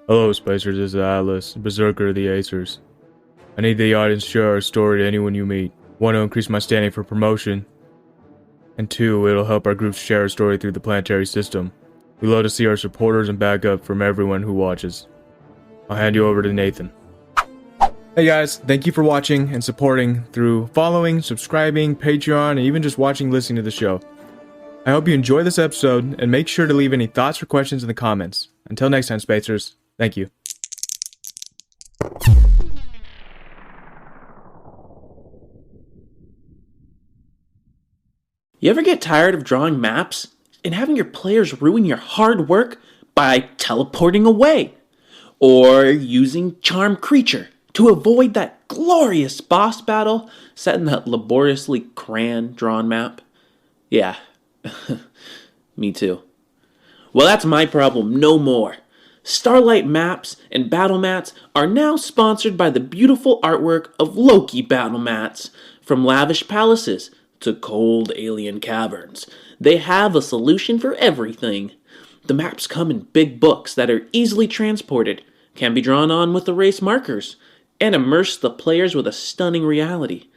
Hello, Spacers. This is Atlas, Berserker of the Acers. I need the audience to share our story to anyone you meet. One, to increase my standing for promotion. And two, it'll help our group share our story through the planetary system. We love to see our supporters and backup from everyone who watches. I'll hand you over to Nathan. Hey guys, thank you for watching and supporting through following, subscribing, Patreon, and even just watching, listening to the show. I hope you enjoy this episode, and make sure to leave any thoughts or questions in the comments. Until next time, Spacers. Thank you. You ever get tired of drawing maps and having your players ruin your hard work by teleporting away? Or using Charm Creature to avoid that glorious boss battle set in that laboriously crayon-drawn map? Yeah, me too. Well, that's my problem no more. Starlight maps and battle mats are now sponsored by the beautiful artwork of Loki battle mats. From lavish palaces to cold alien caverns, they have a solution for everything. The maps come in big books that are easily transported, can be drawn on with erase markers, and immerse the players with a stunning reality.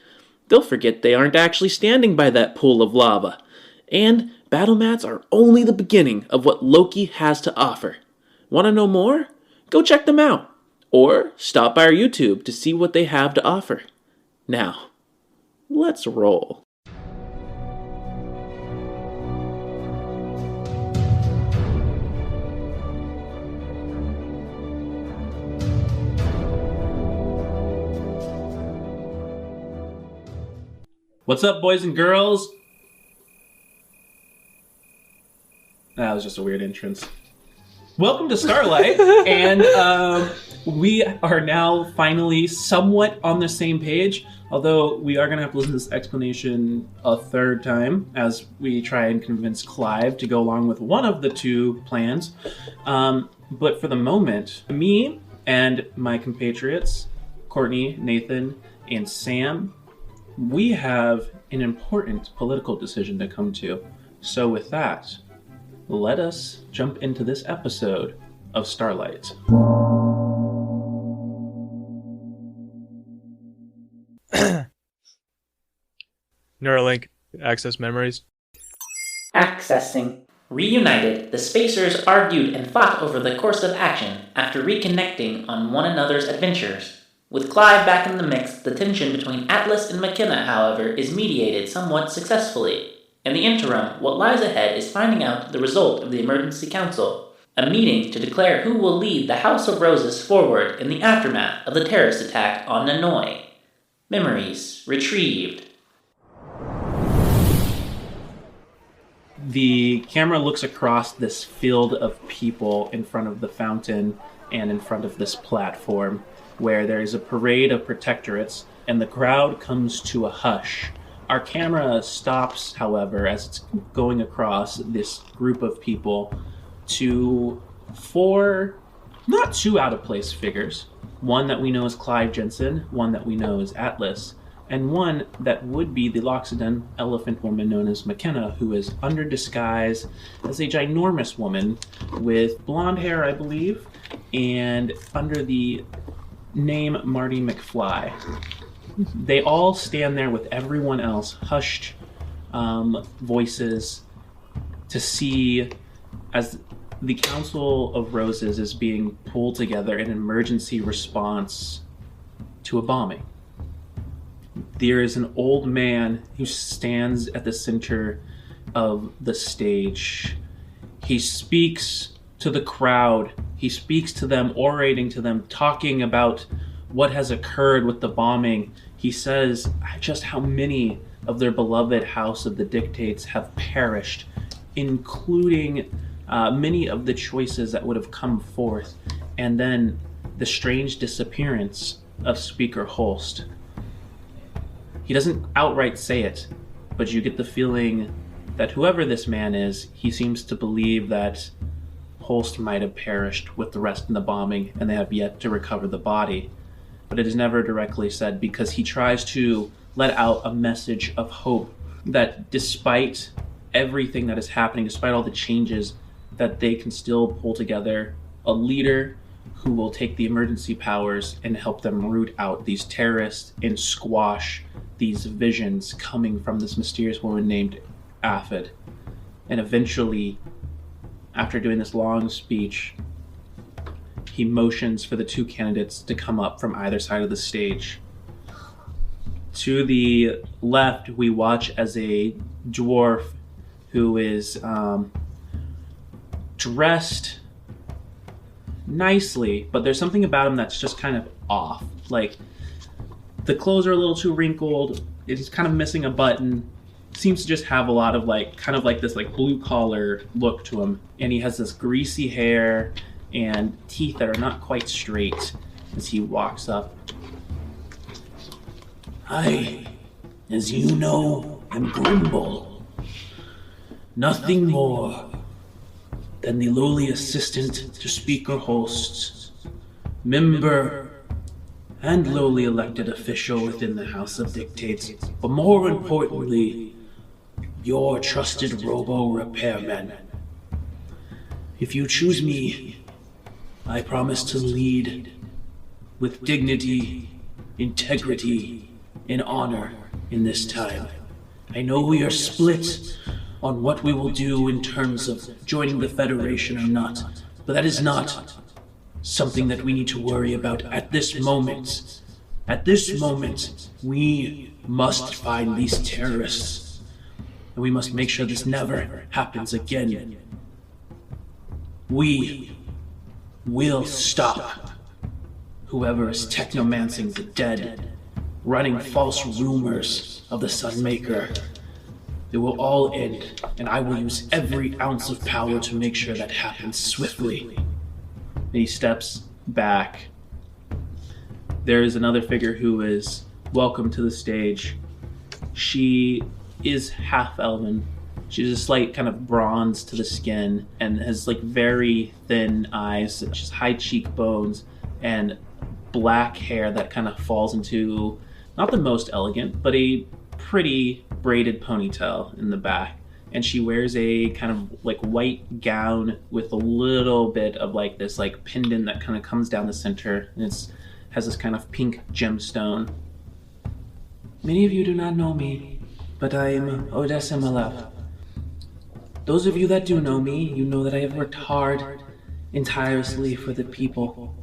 They'll forget they aren't actually standing by that pool of lava. And battle mats are only the beginning of what Loki has to offer. Want to know more? Go check them out, or stop by our YouTube to see what they have to offer. Now, let's roll. What's up, boys and girls? That was just a weird entrance. Welcome to Starlight, and we are now finally somewhat on the same page, although we are going to have to listen to this explanation a third time as we try and convince Clive to go along with one of the two plans. But for the moment, me and my compatriots, Courtney, Nathan, and Sam, we have an important political decision to come to. So with that, let us jump into this episode of Starlight. Neuralink, access memories. Accessing. Reunited, the Spacers argued and fought over the course of action after reconnecting on one another's adventures. With Clive back in the mix, the tension between Atlas and McKenna, however, is mediated somewhat successfully. In the interim, what lies ahead is finding out the result of the Emergency Council, a meeting to declare who will lead the House of Roses forward in the aftermath of the terrorist attack on Nanoie. Memories retrieved. The camera looks across this field of people in front of the fountain and in front of this platform, where there is a parade of protectorates, and the crowd comes to a hush. Our camera stops, however, as it's going across this group of people to four not too out-of-place figures. One that we know is Clive Jensen, one that we know is Atlas, and one that would be the Loxodon elephant woman known as McKenna, who is under disguise as a ginormous woman with blonde hair, I believe, and under the name Marty McFly. They all stand there with everyone else, hushed voices, to see as the Council of Roses is being pulled together in emergency response to a bombing. There is an old man who stands at the center of the stage. He speaks to the crowd. He speaks to them, orating to them, talking about what has occurred with the bombing. He says just how many of their beloved House of the Dictates have perished, including many of the choices that would have come forth, and then the strange disappearance of Speaker Holst. He doesn't outright say it, but you get the feeling that whoever this man is, he seems to believe that Holst might have perished with the rest in the bombing, and they have yet to recover the body. But it is never directly said, because he tries to let out a message of hope that despite everything that is happening, despite all the changes, that they can still pull together a leader who will take the emergency powers and help them root out these terrorists and squash these visions coming from this mysterious woman named Aphid. And eventually, after doing this long speech, he motions for the two candidates to come up from either side of the stage. To the left, we watch as a dwarf who is dressed nicely, but there's something about him that's just kind of off. Like, the clothes are a little too wrinkled, it's kind of missing a button, seems to just have a lot of kind of this blue collar look to him, and he has this greasy hair and teeth that are not quite straight as he walks up. I, as you know, am Grimble. Nothing more than the lowly assistant to speaker hosts, member, and lowly elected official within the House of Dictates, but more importantly, your trusted robo-repairman. If you choose me, I promise to lead with dignity, integrity, and honor in this time. I know we are split on what we will do in terms of joining the Federation or not, but that is not something that we need to worry about at this moment. At this moment, we must find these terrorists, and we must make sure this never happens again. We will stop whoever is technomancing the dead, running false rumors of the Sunmaker. It will all end, and I will use every ounce of power to make sure that happens swiftly. And he steps back. There is another figure who is welcome to the stage. She is half elven. She's a slight kind of bronze to the skin and has very thin eyes. She has high cheekbones and black hair that kind of falls into not the most elegant, but a pretty braided ponytail in the back. And she wears a kind of white gown with a little bit of this pendant that kind of comes down the center, and has this kind of pink gemstone. Many of you do not know me, but I am Odessa Malef. Those of you that do know me, you know that I have worked hard and tirelessly for the people.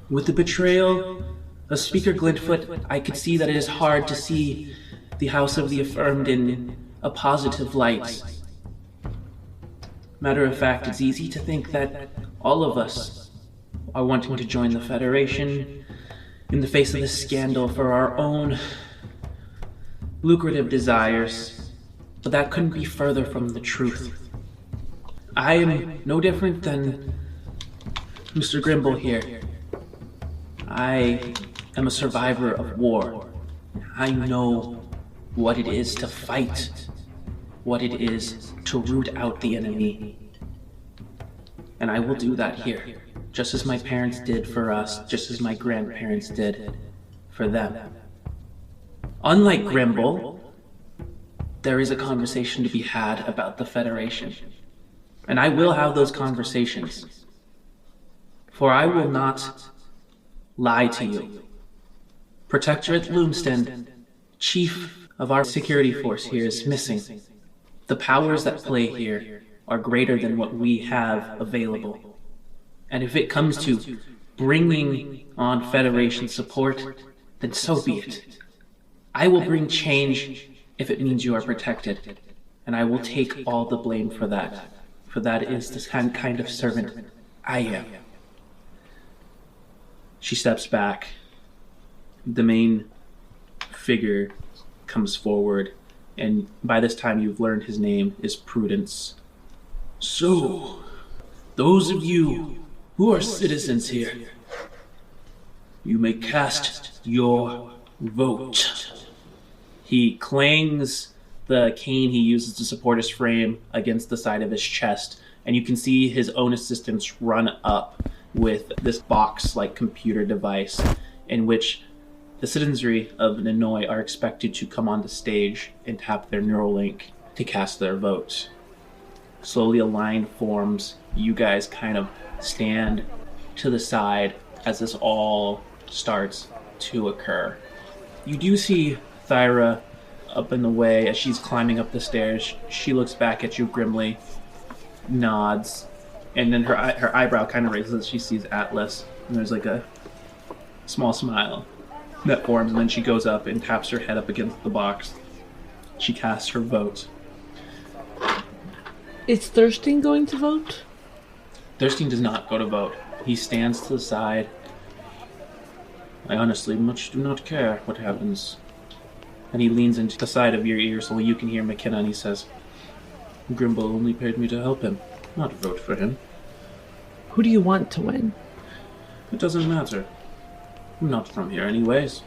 With the betrayal of Speaker Glintfoot, I could see that it is hard to see the House of the Affirmed in a positive light. Matter of fact, it's easy to think that all of us are wanting to join the Federation in the face of this scandal for our own lucrative desires, but that couldn't be further from the truth. I am no different than Mr. Grimble here. I am a survivor of war. I know what it is to fight, what it is to root out the enemy. And I will do that here, just as my parents did for us, just as my grandparents did for them. Unlike Grimble, there is a conversation to be had about the Federation. And I will have those conversations. For I will not lie to you. Protectorate Loomston, chief of our security force here, is missing. The powers that play here are greater than what we have available. And if it comes to bringing on Federation support, then so be it. I will bring change if it means you are protected, and I will take all the blame for that is the kind of servant I am. She steps back. The main figure comes forward, and by this time you've learned his name is Prudence. So, those of you who are citizens here, you may cast your vote. He clangs the cane he uses to support his frame against the side of his chest, and you can see his own assistants run up with this box-like computer device in which the citizenry of Nanoie are expected to come onto stage and tap their neural link to cast their vote. Slowly a line forms you guys kind of stand to the side as this all starts to occur. You do see Thyra up in the way as she's climbing up the stairs. She looks back at you grimly, nods, and then her eyebrow kind of raises as she sees Atlas, and there's like a small smile that forms, and then she goes up and taps her head up against the box. She casts her vote. Is Thurston going to vote? Thurston does not go to vote. He stands to the side. I honestly much do not care what happens. And he leans into the side of your ear so you can hear McKenna, and he says, Grimble only paid me to help him, not vote for him. Who do you want to win? It doesn't matter. I'm not from here anyways.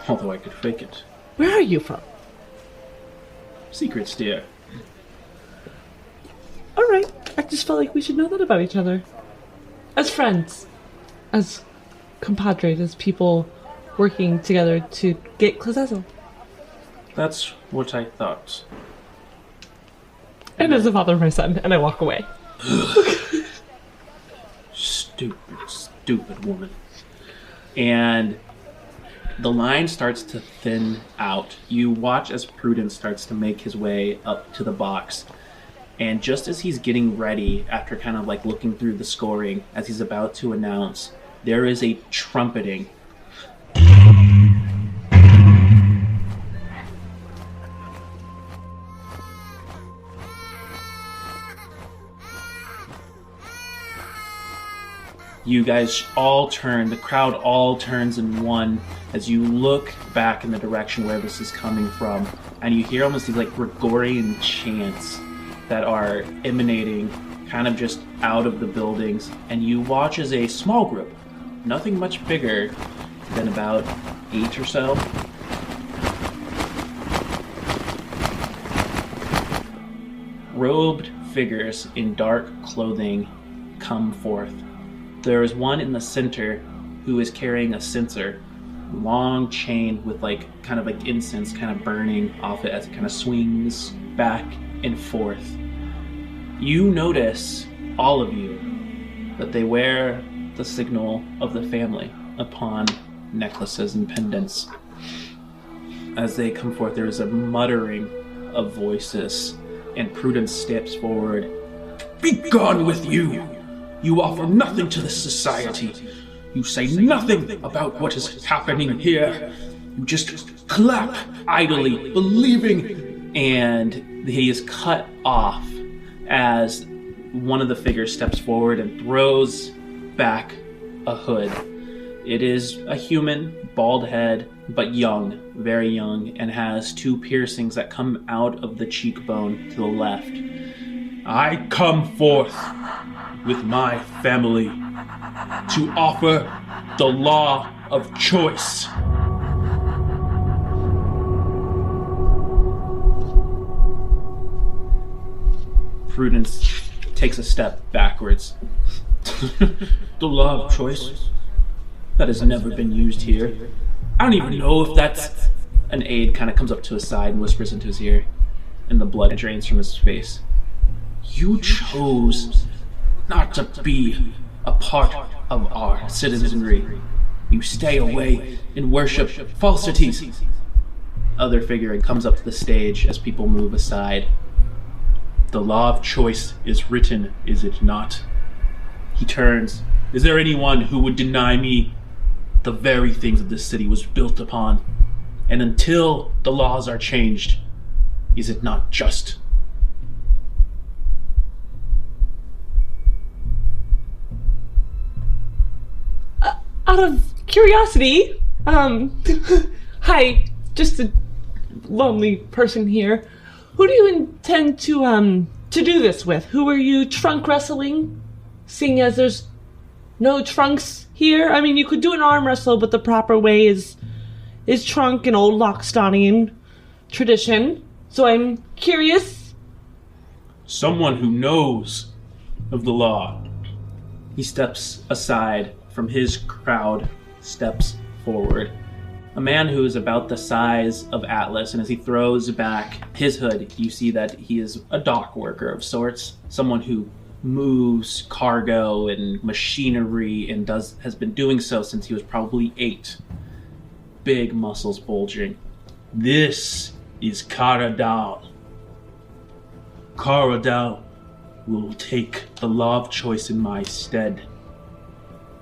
Although I could fake it. Where are you from? Secrets, dear. Alright, I just felt like we should know that about each other. As friends. As compadres, as people working together to get Clazazel. That's what I thought. And as the father of my son, and I walk away. Stupid woman. And the line starts to thin out. You watch as Prudence starts to make his way up to the box. And just as he's getting ready, after kind of like looking through the scoring, as he's about to announce, there is a trumpeting. You guys all turn, the crowd all turns in one as you look back in the direction where this is coming from, and you hear almost these like Gregorian chants that are emanating kind of just out of the buildings, and you watch as a small group, nothing much bigger than about 8 or so, robed figures in dark clothing come forth. There is one in the center who is carrying a censer, long chain with like kind of like incense kind of burning off it as it kind of swings back and forth. You notice, all of you, that they wear the signal of the family upon necklaces and pendants. As they come forth, there is a muttering of voices, and Prudence steps forward. Be gone with you! You offer nothing to this society. You say nothing about what is happening here. You just clap idly, believing. And he is cut off as one of the figures steps forward and throws back a hood. It is a human, bald head, but young, very young, and has 2 piercings that come out of the cheekbone to the left. I come forth with my family to offer the law of choice. Prudence takes a step backwards. The law of choice? That has never been used here. I don't even know if that's... An aide kind of comes up to his side and whispers into his ear, and the blood drains from his face. You chose not to be a part of our citizenry. You stay away and worship falsities. Other figure comes up to the stage as people move aside. The law of choice is written, is it not? He turns. Is there anyone who would deny me the very things that this city was built upon? And until the laws are changed, is it not just? Out of curiosity, hi, just a lonely person here. Who do you intend to do this with? Who are you trunk wrestling? Seeing as there's no trunks here? I mean, you could do an arm wrestle, but the proper way is trunk and old Lockstonian tradition. So I'm curious. Someone who knows of the law. He steps aside from his crowd, steps forward. A man who is about the size of Atlas, and as he throws back his hood, you see that he is a dock worker of sorts, someone who moves cargo and machinery and has been doing so since he was probably 8. Big muscles bulging. This is Caradal. Caradal will take the law of choice in my stead.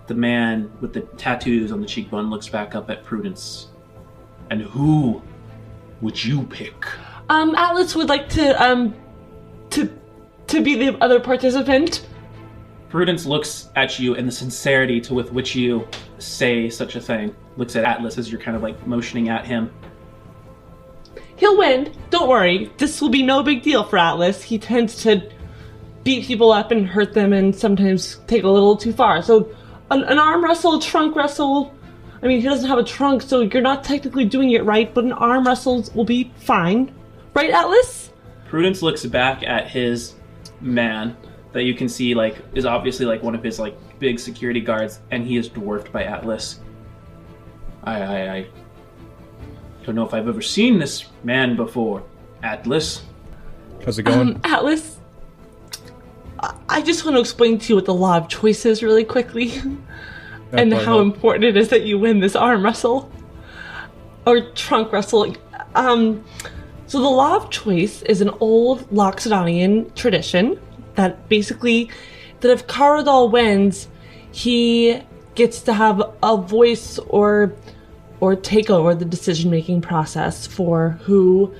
The man with the tattoos on the cheekbone looks back up at Prudence. And who would you pick? Atlas would like to be the other participant. Prudence looks at you, and the sincerity with which you say such a thing looks at Atlas as you're kind of like motioning at him. He'll win. Don't worry. This will be no big deal for Atlas. He tends to beat people up and hurt them and sometimes take a little too far. So an arm wrestle, a trunk wrestle. I mean, he doesn't have a trunk, so you're not technically doing it right, but an arm wrestle will be fine. Right, Atlas? Prudence looks back at his man that you can see like is obviously like one of his like big security guards, and he is dwarfed by Atlas. I don't know if I've ever seen this man before. Atlas? How's it going? Atlas, I just want to explain to you what the law of choice is really quickly. And how important it is that you win this arm wrestle. Or trunk wrestle. So the law of choice is an old Loxodonian tradition that basically, that if Caradal wins, he gets to have a voice or take over the decision-making process for who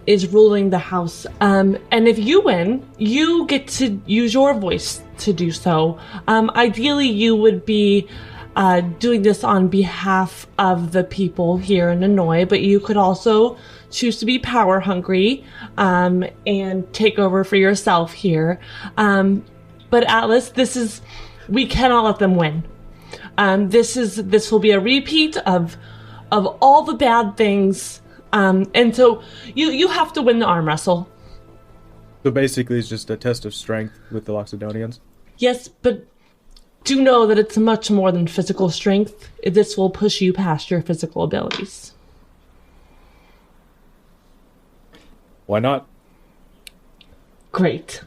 is ruling the house. And if you win, you get to use your voice to do so. Ideally, you would be doing this on behalf of the people here in Nanoie, but you could also choose to be power hungry and take over for yourself here. But Atlas, we cannot let them win. This will be a repeat of all the bad things. And so you have to win the arm wrestle. So basically it's just a test of strength with the Loxodonians? Yes, but do know that it's much more than physical strength. This will push you past your physical abilities. Why not? Great.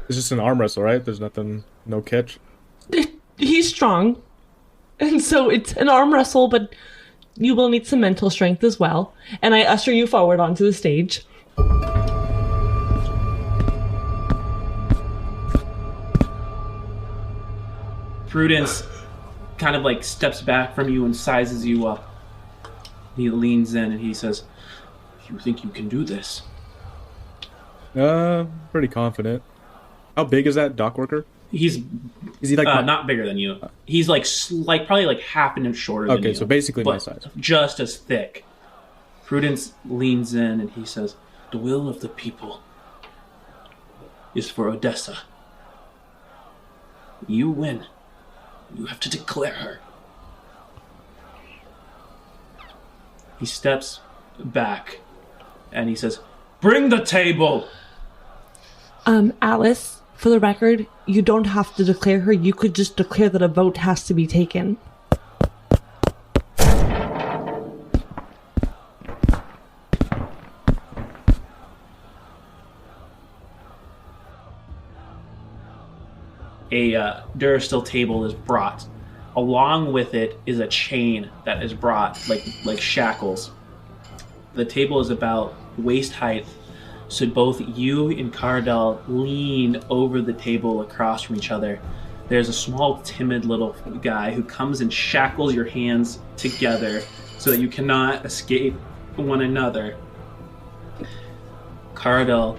It's just an arm wrestle, right? There's nothing, no catch? He's strong. And so it's an arm wrestle, but you will need some mental strength as well. And I usher you forward onto the stage. Prudence kind of like steps back from you and sizes you up. He leans in and he says, "You think you can do this?" Pretty confident. How big is that dock worker? Is he like not bigger than you? He's like probably like half an inch shorter than you. Okay, so basically my size. Just as thick. Prudence leans in and he says, "The will of the people is for Odessa. You win. You have to declare her." He steps back and he says, "Bring the table!" Alice, for the record, you don't have to declare her. You could just declare that a vote has to be taken. A Durasteel table is brought. Along with it is a chain that is brought, like shackles. The table is about waist height, so both you and Caradal lean over the table across from each other. There's a small, timid little guy who comes and shackles your hands together so that you cannot escape one another. Caradal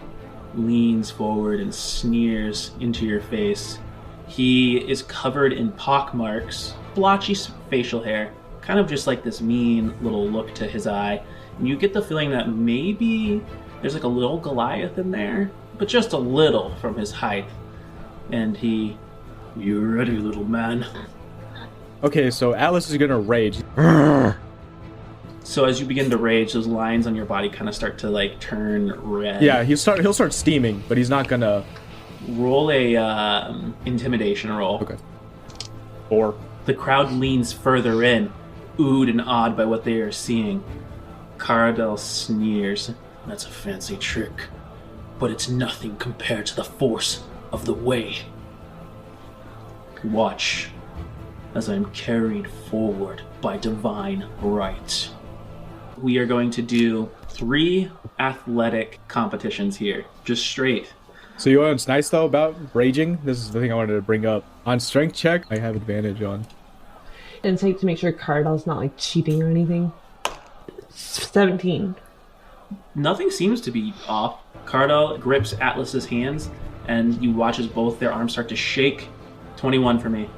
leans forward and sneers into your face. He is covered in pockmarks, blotchy facial hair, kind of just like this mean little look to his eye. And you get the feeling that maybe there's like a little Goliath in there, but just a little from his height. And "You ready, little man?" Okay, so Atlas is gonna rage. So as you begin to rage, those lines on your body kind of start to like turn red. Yeah, he'll start steaming, but he's not gonna... Roll a intimidation roll. Okay. 4. The crowd leans further in, oohed and awed by what they are seeing. Caradal sneers. "That's a fancy trick, but it's nothing compared to the force of the way. Watch as I am carried forward by divine right. We are going to do 3 athletic competitions here, just straight. So you know what's nice though about raging? This is the thing I wanted to bring up. On strength check, I have advantage on. Insight to make sure Cardell's not like cheating or anything. 17. Nothing seems to be off. Cardell grips Atlas's hands, and you watch as both their arms start to shake. 21 for me.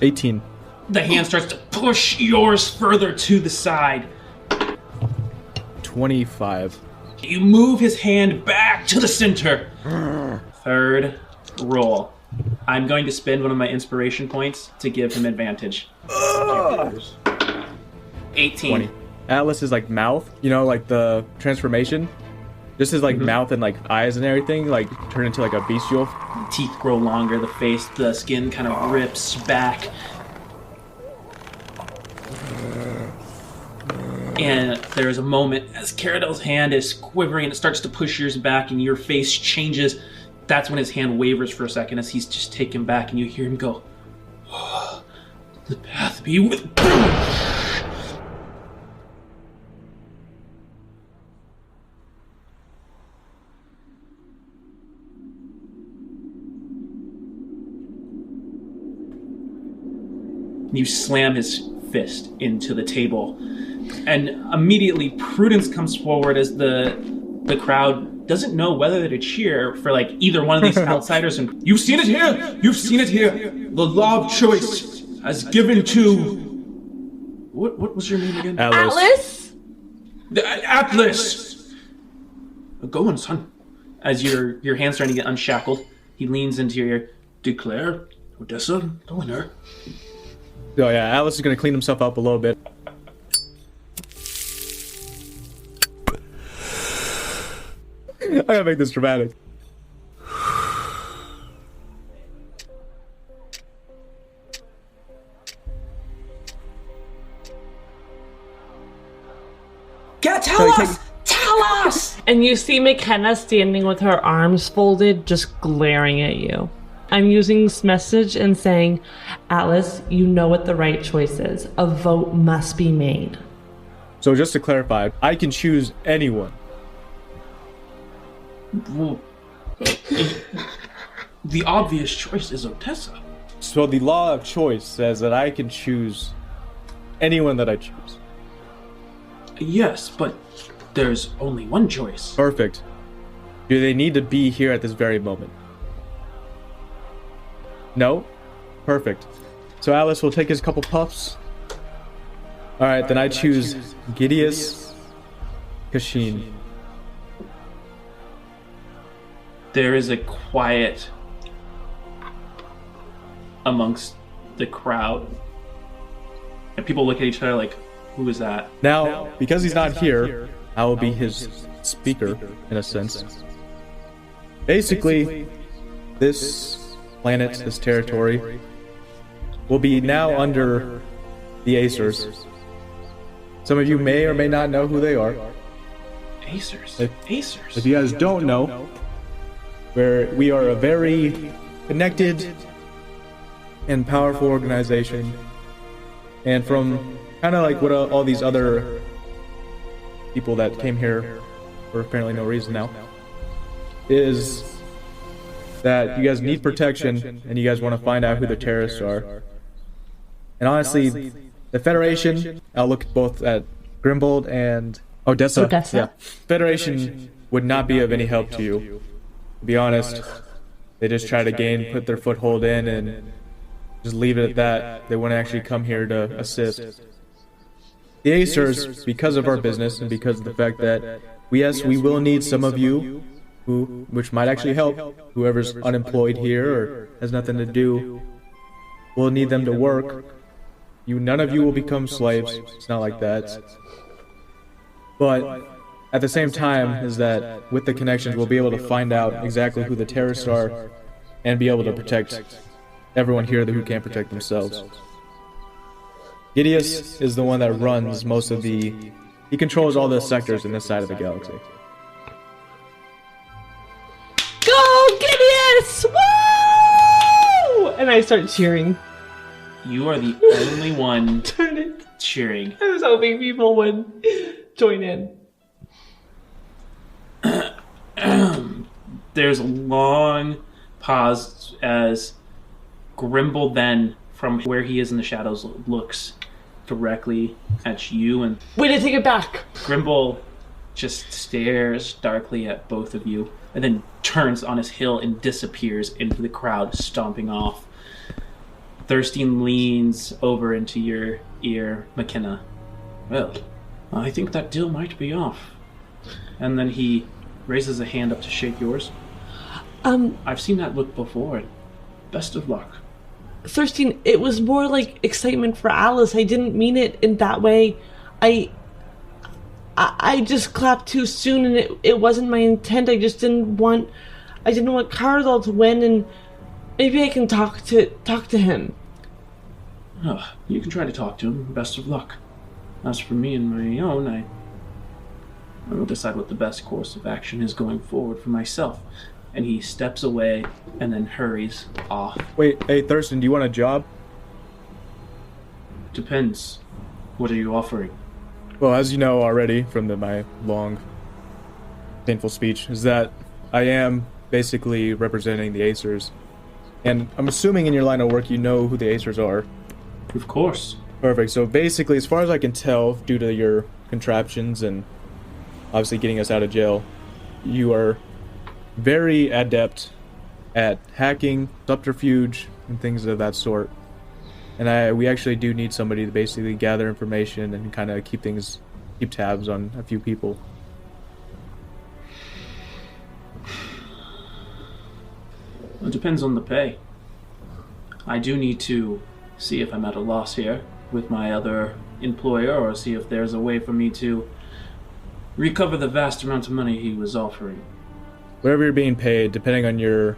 18. The hand starts to push yours further to the side. 25. You move his hand back to the center. Third roll. I'm going to spend one of my inspiration points to give him advantage. 18. 20. Atlas is like mouth, you know, like the transformation. Just his like mouth and like eyes and everything, like turn into like a bestial. Teeth grow longer, the skin kind of rips back. And there's a moment as Caradel's hand is quivering and it starts to push yours back and your face changes. That's when his hand wavers for a second as he's just taken back and you hear him go, "Oh, the path be with..." You slam his fist into the table. And immediately Prudence comes forward as the crowd doesn't know whether to cheer for like either one of these outsiders. And you've seen it here! You've seen it here! The law of choice as given to... What was your name again? Atlas? Atlas! Go on, son. As your hand's starting to get unshackled, he leans into your ear. Declare, Odessa, the winner. Oh yeah, Atlas is gonna clean himself up a little bit. I gotta make this dramatic. Tell us! Tell us! And you see McKenna standing with her arms folded, just glaring at you. I'm using this message and saying, Atlas, you know what the right choice is. A vote must be made. So just to clarify, I can choose anyone. Well, the obvious choice is Odessa. So the law of choice says that I can choose anyone that I choose. Yes, but there's only one choice. Perfect. Do they need to be here at this very moment? No? Perfect. So Atlas will take his couple puffs. Alright, then I choose Gideus Kashin. There is a quiet amongst the crowd. And people look at each other like, who is that? Now, because he's not here, I will be his speaker, in a sense. Basically, this planet, this territory, will be now under the Acers. Some of you may or may not know who they are. Acers. If you guys don't know, we are a very connected and powerful organization. And from kind of like what all these other people that came here for apparently no reason now, is that you guys need protection and you guys want to find out who the terrorists are. And honestly, the Federation, I'll look both at Grimbold and Odessa. Yeah. Federation would not be of any help to you. To be honest, they just try to put their foothold in and just leave it at that. They wouldn't actually come here to assist. The Acers, because of our business and because of the fact that, yes, we will need some of you, which might actually help, whoever's unemployed here or has nothing to do, we'll need them to work. None of you will become slaves. It's not like that. But at the same time is that with the connections, we'll be able to find out exactly who the terrorists are and be able to protect everyone here who can't protect themselves. Gideus is the one that runs most of he controls all the sectors in this side of the galaxy. Go, Gideus! Woo! And I start cheering. You are the only one Turn it. cheering. I was hoping people would join in. There's a long pause as Grimble then, from where he is in the shadows, looks directly at you, and Way to take it back. Grimble just stares darkly at both of you, and then turns on his heel and disappears into the crowd, stomping off. Thirstein leans over into your ear, McKenna. Well, I think that deal might be off. And then he raises a hand up to shake yours. I've seen that look before. Best of luck. Thirstein, it was more like excitement for Alice. I didn't mean it in that way. I just clapped too soon, and it wasn't my intent. I didn't want Cardall to win, and maybe I can talk to him. Oh, you can try to talk to him. Best of luck. As for me and my own, I will decide what the best course of action is going forward for myself. And he steps away and then hurries off. Wait, hey, Thurston, do you want a job? Depends. What are you offering? Well, as you know already from my long, painful speech, is that I am basically representing the Acers. And I'm assuming in your line of work you know who the Acers are. Of course. Perfect. So basically, as far as I can tell, due to your contraptions and obviously getting us out of jail, you are very adept at hacking, subterfuge, and things of that sort. And we actually do need somebody to basically gather information and kind of keep tabs on a few people. It depends on the pay. I do need to see if I'm at a loss here with my other employer, or see if there's a way for me to recover the vast amount of money he was offering. Whatever you're being paid, depending on your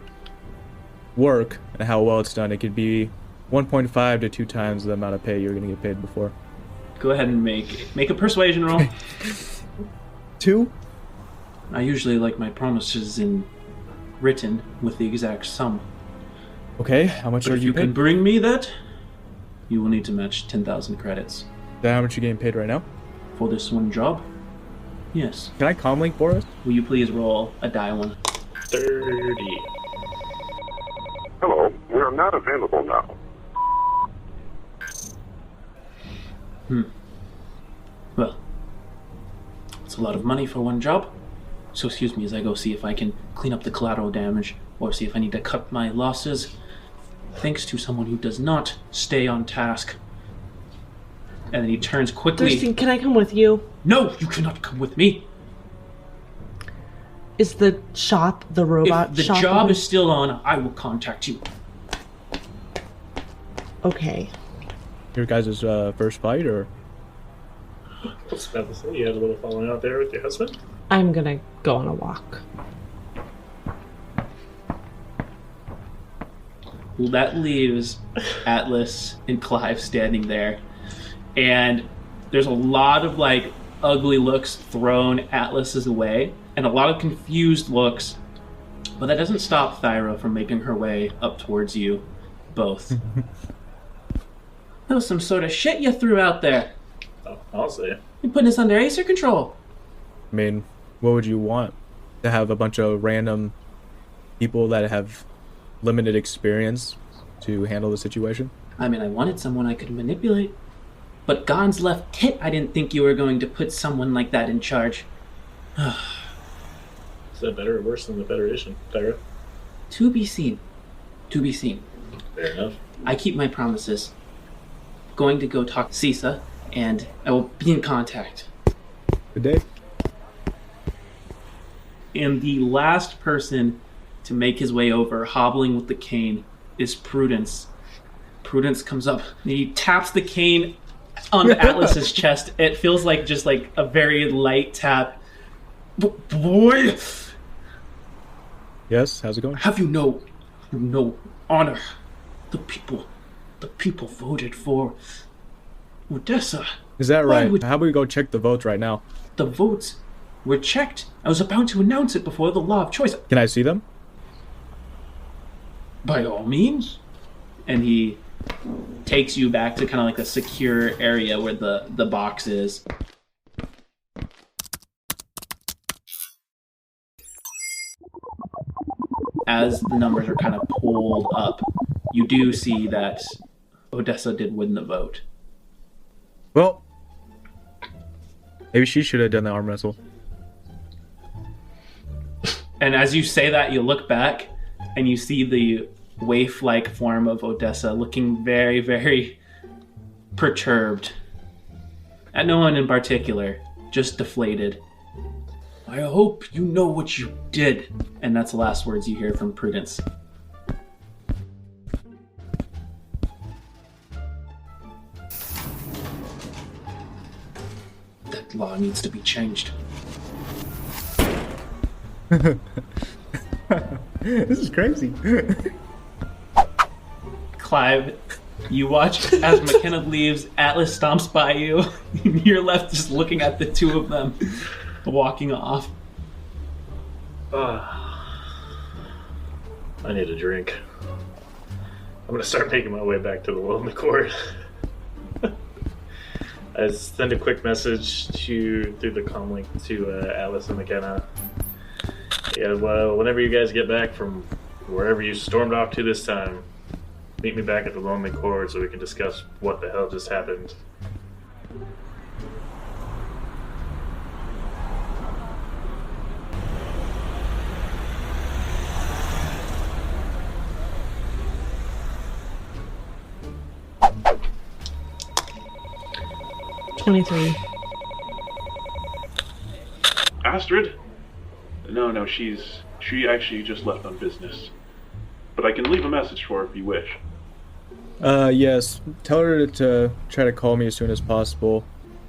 work and how well it's done, it could be 1.5 to 2 times the amount of pay you're going to get paid before. Go ahead and make a persuasion roll. 2? I usually like my promises written with the exact sum. Okay, how much But are if you you paid? can bring me that, you will need to match 10,000 credits. Is that how much you're getting paid right now? For this one job? Yes. Can I comlink for us? Will you please roll a die one? 30. Hello, we are not available now. Well, it's a lot of money for one job. So excuse me as I go see if I can clean up the collateral damage, or see if I need to cut my losses, thanks to someone who does not stay on task. And then he turns quickly. Thurston, can I come with you? No, you cannot come with me. Is the shop, the robot If the shop? job is still on, I will contact you. Okay. Your guys' first fight, or? I was about to say, you had a little falling out there with your husband? I'm gonna go on a walk. Well, that leaves Atlas and Clive standing there. And there's a lot of, ugly looks thrown Atlas's way, and a lot of confused looks. But that doesn't stop Thyra from making her way up towards you both. That was some sort of shit you threw out there. Oh, I'll say. You're putting us under Acer control. I mean, what would you want? To have a bunch of random people that have limited experience to handle the situation? I mean, I wanted someone I could manipulate. But Gon's left tit, I didn't think you were going to put someone like that in charge. Is that better or worse than the Federation, Tyra? To be seen. To be seen. Fair enough. I keep my promises. Going to go talk to Cisa, and I will be in contact. Good day. And the last person to make his way over, hobbling with the cane, is Prudence. Prudence comes up, and he taps the cane onto Atlas's chest. It feels like just like a very light tap. Boy, Yes, how's it going? have you no honor? The people voted for Odessa. Is that Why right? would- How about we go check the votes right now? The votes were checked. I was about to announce it before the law of choice. Can I see them? By all means. And he takes you back to kind of like a secure area where the box is. As the numbers are kind of pulled up, you do see that Odessa did win the vote. Well, maybe she should have done the arm wrestle. And as you say that, you look back and you see the waif-like form of Odessa looking very, very perturbed. At no one in particular, just deflated. I hope you know what you did. And that's the last words you hear from Prudence. That law needs to be changed. This is crazy. Clive, you watch as McKenna leaves, Atlas stomps by you. You're left just looking at the two of them walking off. I need a drink. I'm gonna start making my way back to the Lonely Court. I send a quick message through the comm link to Alice and McKenna. Yeah, well, whenever you guys get back from wherever you stormed off to this time, meet me back at the Lonely Court so we can discuss what the hell just happened. Astrid? No, she actually just left on business. But I can leave a message for her if you wish. Yes. Tell her to try to call me as soon as possible.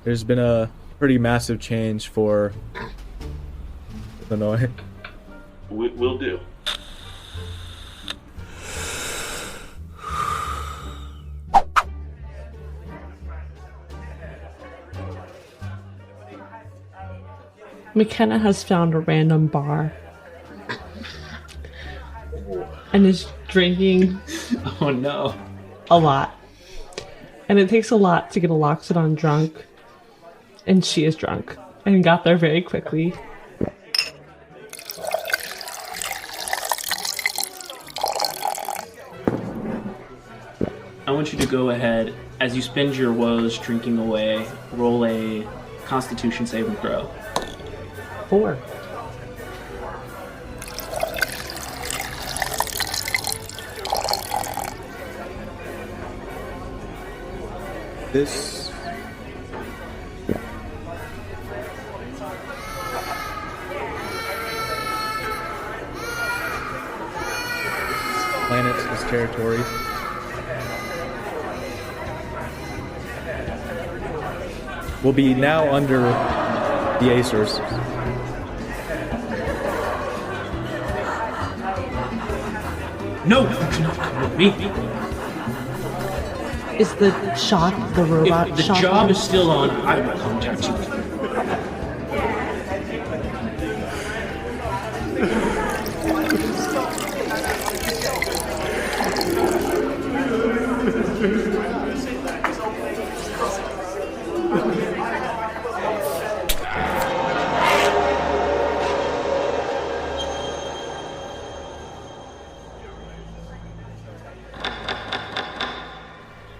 There's been a pretty massive change for Nanoie. Will do. McKenna has found a random bar and is drinking Oh no. a lot. And it takes a lot to get a Loxodon drunk. And she is drunk and got there very quickly. I want you to go ahead, as you spend your woes drinking away, roll a Constitution saving throw. 4. This planet is territory. Will be now under the Acers. No, you cannot come with me. Is the shot the robot If the shot? job is still on, I will contact you.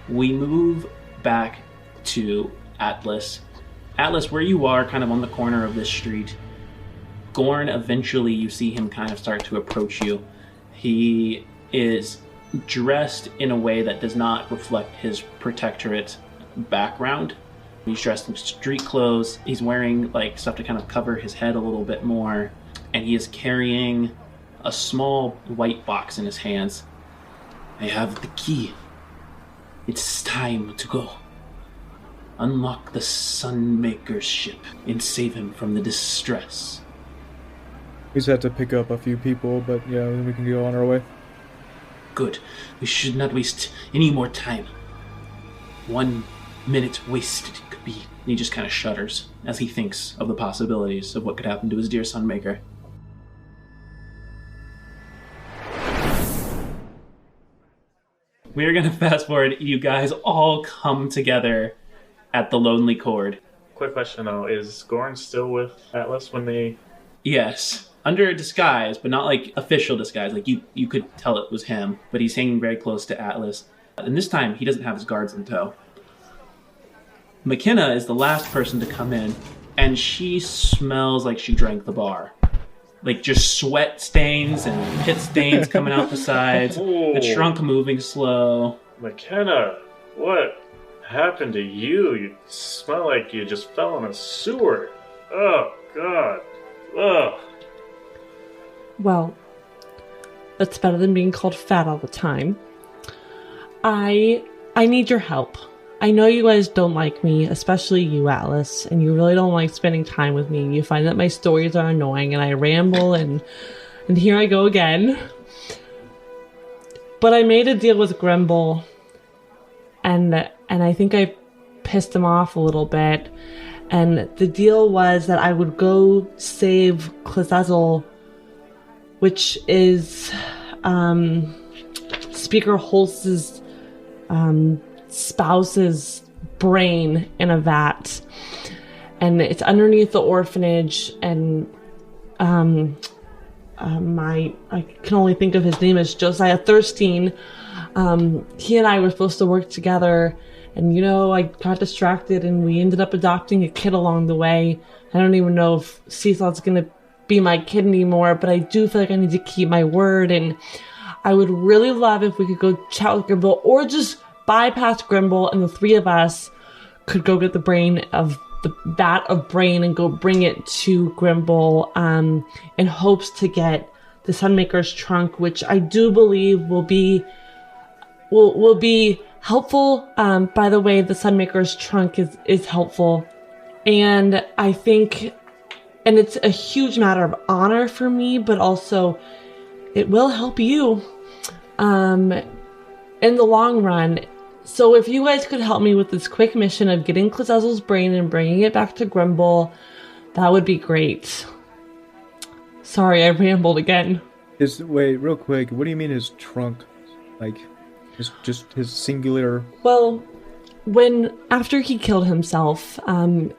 We move back to Atlas. Atlas, where you are, kind of on the corner of this street, Gorn, eventually you see him kind of start to approach you. He is dressed in a way that does not reflect his protectorate background. He's dressed in street clothes. He's wearing like stuff to kind of cover his head a little bit more. And he is carrying a small white box in his hands. I have the key. It's time to go. Unlock the Sunmakers ship and save him from the distress. We just have to pick up a few people, but yeah, then we can go on our way. Good. We should not waste any more time. 1 minute wasted could be... And he just kind of shudders as he thinks of the possibilities of what could happen to his dear Sunmaker. We're going to fast forward. You guys all come together at the Lonely Cord. Quick question though, is Gorn still with Atlas when they... Yes. Under a disguise, but not like official disguise. Like you could tell it was him, but he's hanging very close to Atlas. And this time, he doesn't have his guards in tow. McKenna is the last person to come in, and she smells like she drank the bar. Like just sweat stains and pit stains coming out the sides. The trunk moving slow. McKenna, what happened to you? You smell like you just fell in a sewer. Oh, God. Ugh. Well, that's better than being called fat all the time. I need your help. I know you guys don't like me, especially you, Atlas, and you really don't like spending time with me. You find that my stories are annoying and I ramble and here I go again. But I made a deal with Grimble and I think I pissed him off a little bit. And the deal was that I would go save Klazazel, which is Speaker Holst's spouse's brain in a vat, and it's underneath the orphanage. And I can only think of his name as Josiah Thirstein. He and I were supposed to work together, and I got distracted, and we ended up adopting a kid along the way. I don't even know if Cecil's gonna be my kid anymore, but I do feel like I need to keep my word, and I would really love if we could go chat with Grimble, or just bypass Grimble and the three of us could go get the vat of brain and go bring it to Grimble in hopes to get the Sunmaker's trunk, which I do believe will be helpful. By the way, the Sunmaker's trunk is helpful, and I think, and it's a huge matter of honor for me, but also it will help you in the long run. So if you guys could help me with this quick mission of getting Klazazel's brain and bringing it back to Grimble, that would be great. Sorry, I rambled again. Wait, real quick, what do you mean his trunk? Like, just his singular... Well, after he killed himself,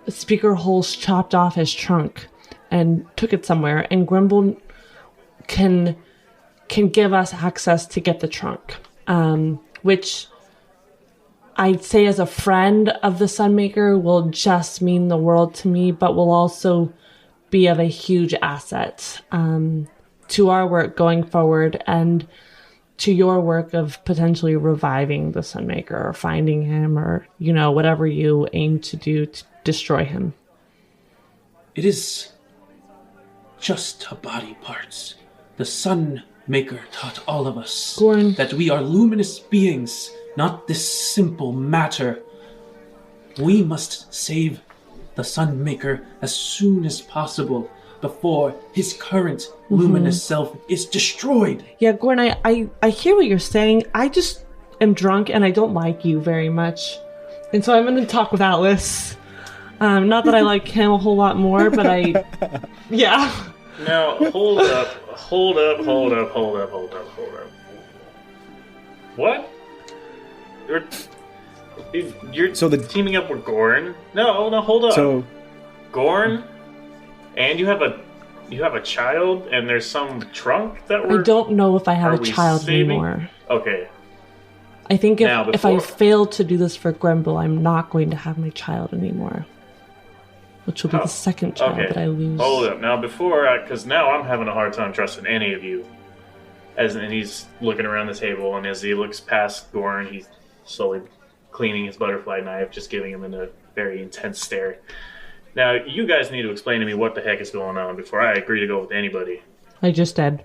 Speaker Holst chopped off his trunk and took it somewhere, and Grimble can give us access to get the trunk, which I'd say as a friend of the Sunmaker will just mean the world to me, but will also be of a huge asset to our work going forward and to your work of potentially reviving the Sunmaker or finding him or, whatever you aim to do to destroy him. It is just a body parts. The Sunmaker taught all of us Gorn. that we are luminous beings, not this simple matter. We must save the Sunmaker as soon as possible before his current luminous self is destroyed. Yeah, Gorn, I hear what you're saying. I just am drunk and I don't like you very much. And so I'm going to talk with Atlas. Not that I like him a whole lot more, but yeah. Now, hold up. What? You're teaming up with Gorn? No, hold up. So, Gorn, and you have a child, and there's some trunk that I don't know if I have a child anymore. Okay. I think if I fail to do this for Grimble, I'm not going to have my child anymore. Which will be the second child that I lose. Hold up. Now, because now I'm having a hard time trusting any of you. And he's looking around the table, and as he looks past Gorn, he's slowly cleaning his butterfly knife, just giving him a very intense stare. Now, you guys need to explain to me what the heck is going on before I agree to go with anybody. I just did.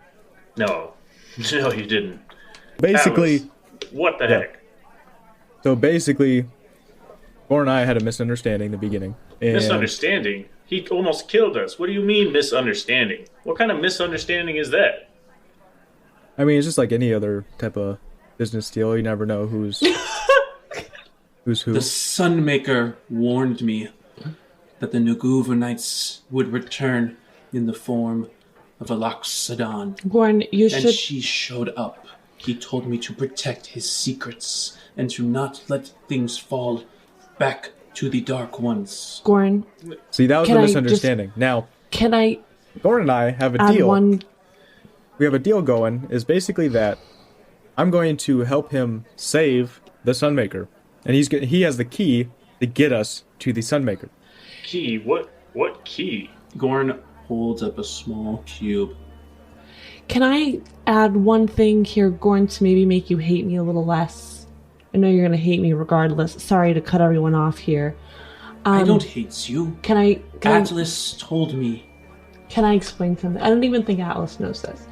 No, you didn't. Basically... Atlas, what the heck? So basically, Gorn and I had a misunderstanding in the beginning. Misunderstanding? He almost killed us. What do you mean misunderstanding? What kind of misunderstanding is that? I mean, it's just like any other type of business deal. You never know who's who. The Sunmaker warned me that the Nuguvanites would return in the form of Alaxadon. Gorn, you should... And she showed up. He told me to protect his secrets and to not let things fall back to the Dark Ones. Goran, See, that was Can a I misunderstanding. Now, can I Goran and I have a add deal. one? We have a deal going, is basically that I'm going to help him save the Sunmaker. And he has the key to get us to the Sunmaker. Key? What key? Gorn holds up a small cube. Can I add one thing here, Goran, to maybe make you hate me a little less? I know you're going to hate me regardless. Sorry to cut everyone off here. I don't hate you. Can I Atlas told me. Can I explain something? I don't even think Atlas knows this.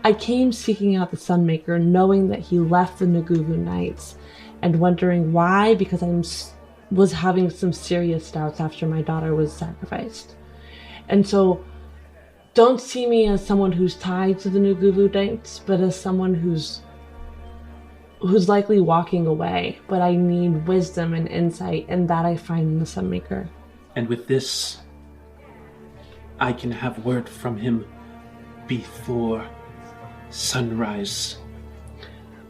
I came seeking out the Sunmaker, knowing that he left the Naguvu Knights, and wondering why, because I was having some serious doubts after my daughter was sacrificed. And so, don't see me as someone who's tied to the Naguvu Knights, but as someone who's likely walking away. But I need wisdom and insight, and that I find in the Sunmaker. And with this, I can have word from him before sunrise.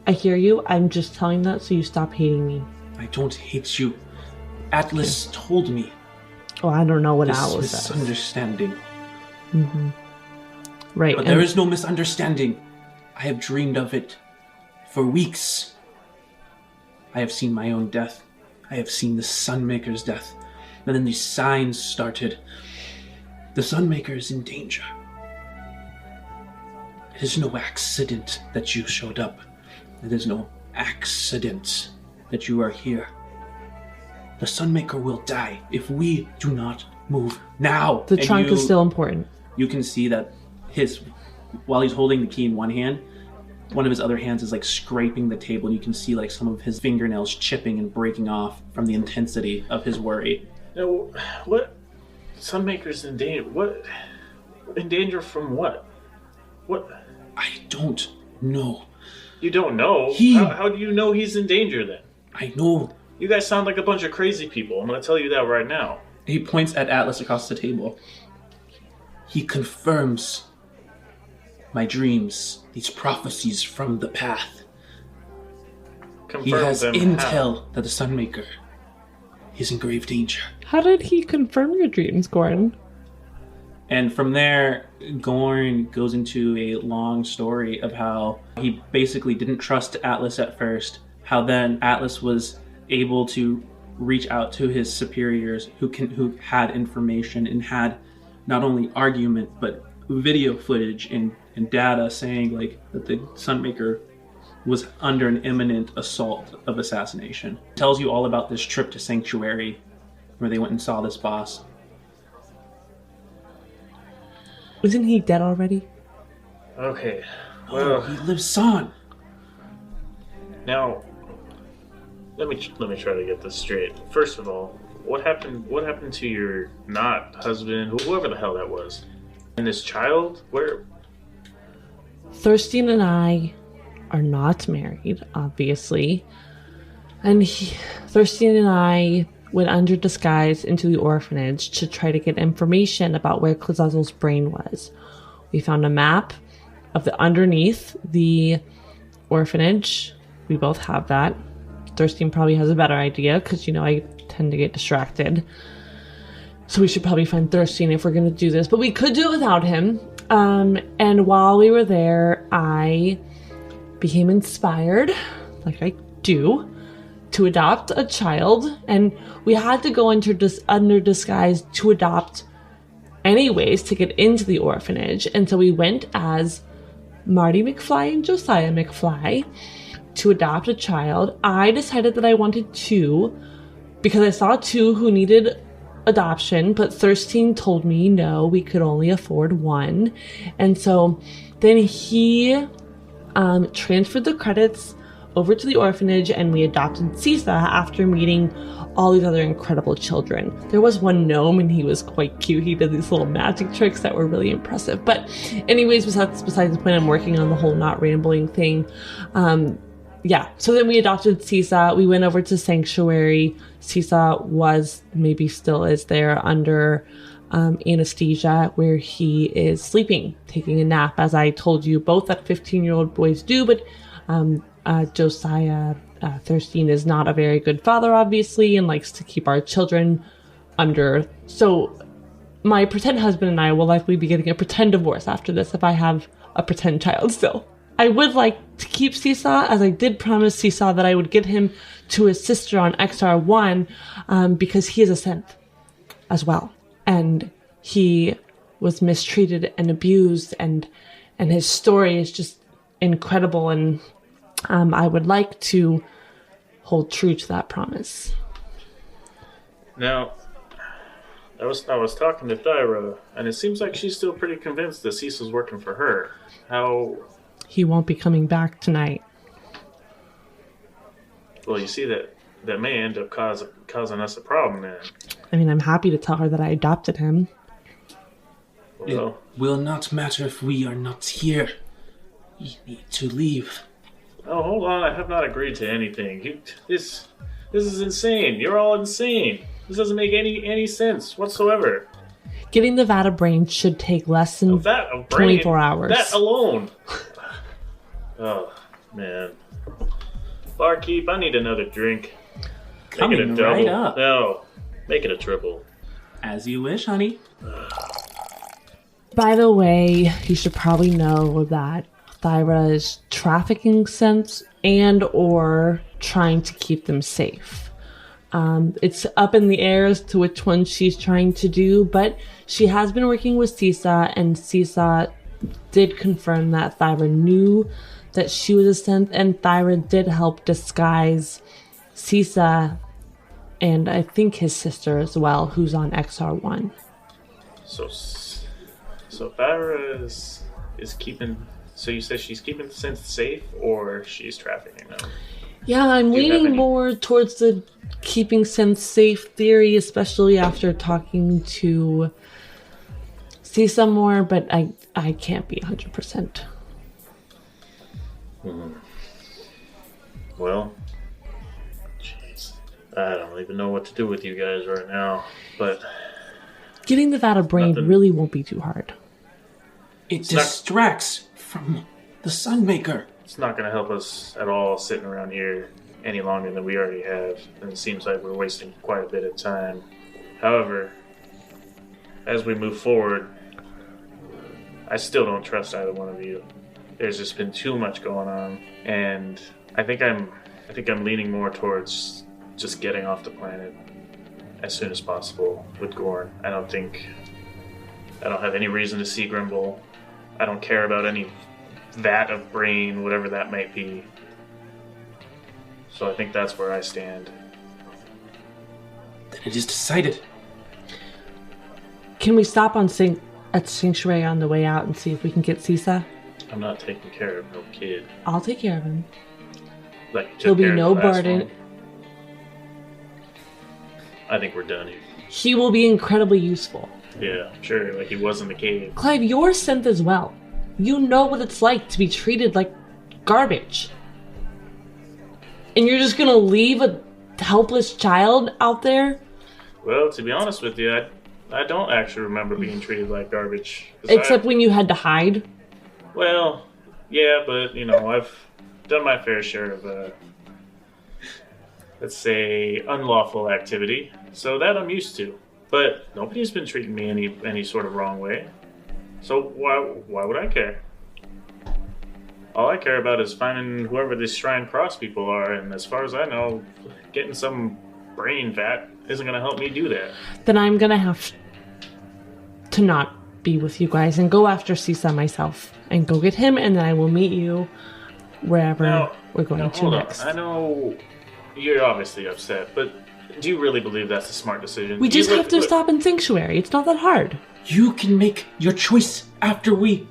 I hear you. I'm just telling that so you stop hating me. I don't hate you. Atlas told me Oh, I don't know what this Atlas says. misunderstanding. Right. But there is no misunderstanding. I have dreamed of it for weeks. I have seen my own death. I have seen the Sunmaker's death. And then these signs started. The Sunmaker is in danger. It is no accident that you showed up. It is no accident that you are here. The Sunmaker will die if we do not move now. The And trunk is still important. You can see that while he's holding the key in one hand, one of his other hands is like scraping the table, and you can see like some of his fingernails chipping and breaking off from the intensity of his worry. No, what? Sunmaker's in danger. What? In danger from what? What? I don't know. You don't know? How do you know he's in danger then? I know. You guys sound like a bunch of crazy people. I'm going to tell you that right now. He points at Atlas across the table. He confirms my dreams, these prophecies from the path. He has intel that the Sunmaker is in grave danger. How did he confirm your dreams, Goran? And from there, Gorn goes into a long story of how he basically didn't trust Atlas at first, how then Atlas was able to reach out to his superiors who had information and had not only argument but video footage and data saying like that the Sunmaker was under an imminent assault of assassination. It tells you all about this trip to Sanctuary where they went and saw this boss. Isn't he dead already? Okay. Oh, he lives on. Now, let me try to get this straight. First of all, what happened to your not husband, whoever the hell that was, and this child? Where? Thurstein and I are not married, obviously. And Thurstein and I went under disguise into the orphanage to try to get information about where Klazazel's brain was. We found a map of the underneath the orphanage. We both have that. Thurstein probably has a better idea because, I tend to get distracted. So we should probably find Thurstein if we're going to do this. But we could do it without him. And while we were there, I became inspired, like I do, to adopt a child. And we had to go under disguise to adopt anyways to get into the orphanage. And so we went as Marty McFly and Josiah McFly to adopt a child. I decided that I wanted two because I saw two who needed adoption, but Thurstein told me no, we could only afford one. And so then he transferred the credits over to the orphanage, and we adopted Sisa after meeting all these other incredible children. There was one gnome, and he was quite cute. He did these little magic tricks that were really impressive. But anyways, besides the point, I'm working on the whole not rambling thing. So then we adopted Sisa. We went over to Sanctuary. Sisa was, maybe still is there, under anesthesia, where he is sleeping, taking a nap, as I told you both that 15-year-old boys do, but Josiah Thirstein is not a very good father, obviously, and likes to keep our children under. So my pretend husband and I will likely be getting a pretend divorce after this if I have a pretend child still. I would like to keep Seesaw, as I did promise Seesaw that I would get him to his sister on XR1 because he is a synth as well. And he was mistreated and abused, and his story is just incredible, and I would like to hold true to that promise. Now, I was talking to Thyra, and it seems like she's still pretty convinced that Cecil's working for her. How? He won't be coming back tonight. Well, you see, that may end up causing us a problem then. I mean, I'm happy to tell her that I adopted him. Well, It will not matter if we are not here. You need to leave. oh, hold on, I have not agreed to anything. This is insane. You're all insane. This doesn't make any sense whatsoever. Getting the Vata brain should take less than That a brain, 24 hours. That alone. Oh, man. Barkeep, I need another drink. Make it a Coming double. right up. No, make it a triple. As you wish, honey. By the way, you should probably know that Thyra is trafficking synths and or trying to keep them safe. It's up in the air as to which one she's trying to do, but she has been working with Seesaw, and Seesaw did confirm that Thyra knew that she was a synth, and Thyra did help disguise Seesaw and I think his sister as well, who's on XR1. So Thyra is keeping. So you said she's keeping the synth safe, or she's trafficking them? Yeah, I'm Do you have leaning any- more towards the keeping synths safe theory, especially after talking to Seesaw more, but I can't be 100%. Well, jeez, I don't even know what to do with you guys right now. But Getting the Vata brain Nothing. really won't be too hard. It not- distracts from the Sunmaker. it's not going to help us at all sitting around here any longer than we already have, and it seems like we're wasting quite a bit of time. However, as we move forward, I still don't trust either one of you. There's just been too much going on, and I think I'm leaning more towards just getting off the planet as soon as possible with Gorn. I don't have any reason to see Grimble. I don't care about any vat of brain, whatever that might be. So I think that's where I stand. Then it is decided. Can we stop at Sanctuary on the way out and see if we can get Seesaw? I'm not taking care of no kid. I'll take care of him. Like you took He'll be care of no the last burden. one. I think we're done here. He will be incredibly useful. Yeah, sure, like he was in the cave. Clive, you're synth as well. You know what it's like to be treated like garbage. And you're just gonna leave a helpless child out there? Well, to be honest with you, I don't actually remember being treated like garbage. 'Cause Except when you had to hide. Well, yeah, but, I've done my fair share of, let's say, unlawful activity. So that I'm used to. But nobody's been treating me any sort of wrong way. So why would I care? All I care about is finding whoever these Shrine Cross people are, and as far as I know, getting some brain vat isn't going to help me do that. Then I'm gonna have to not be with you guys and go after Seesaw myself. And go get him, and then I will meet you wherever we're going to hold on. next. I know you're obviously upset, but do you really believe that's a smart decision? We just have to stop in Sanctuary. It's not that hard. You can make your choice after we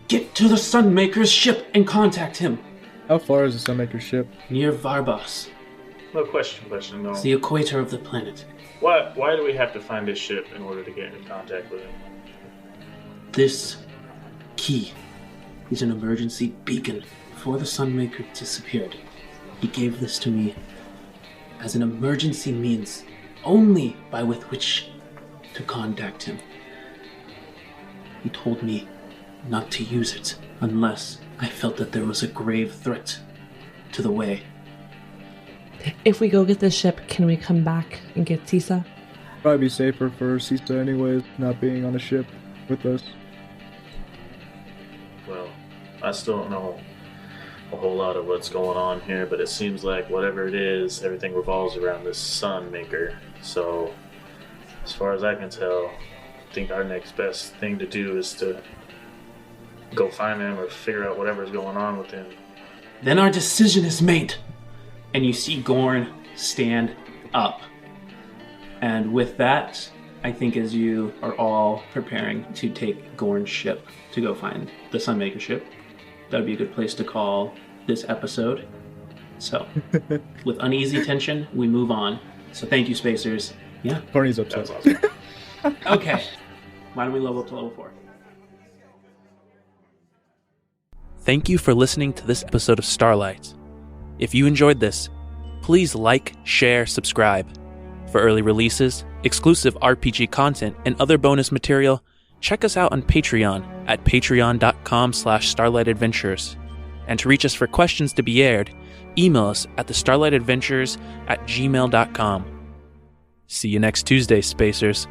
get to the Sunmaker's ship and contact him. How far is the Sunmaker ship? Near Varbas, No question, no. the equator of the planet. Why do we have to find this ship in order to get in contact with him? This key is an emergency beacon. Before the Sunmaker disappeared, he gave this to me as an emergency means only by with which to contact him. He told me not to use it unless I felt that there was a grave threat to the way. If we go get the ship, can we come back and get Tisa? Probably be safer for Sisa anyways, not being on the ship with us. Well, I still don't know a whole lot of what's going on here, but it seems like whatever it is, everything revolves around this Sunmaker. So, as far as I can tell, I think our next best thing to do is to go find him or figure out whatever's going on with him. Then our decision is made. And you see Gorn stand up. And with that, I think as you are all preparing to take Gorn's ship to go find the Sunmaker ship, that would be a good place to call this episode. So, with uneasy tension, we move on. So thank you, Spacers. Yeah. Barney's upset. That's awesome. Okay. Why don't we level up to level 4? Thank you for listening to this episode of Starlight. If you enjoyed this, please like, share, subscribe. For early releases, exclusive RPG content, and other bonus material, check us out on Patreon at patreon.com/starlightadventures. And to reach us for questions to be aired, email us at thestarlightadventures@gmail.com. See you next Tuesday, Spacers.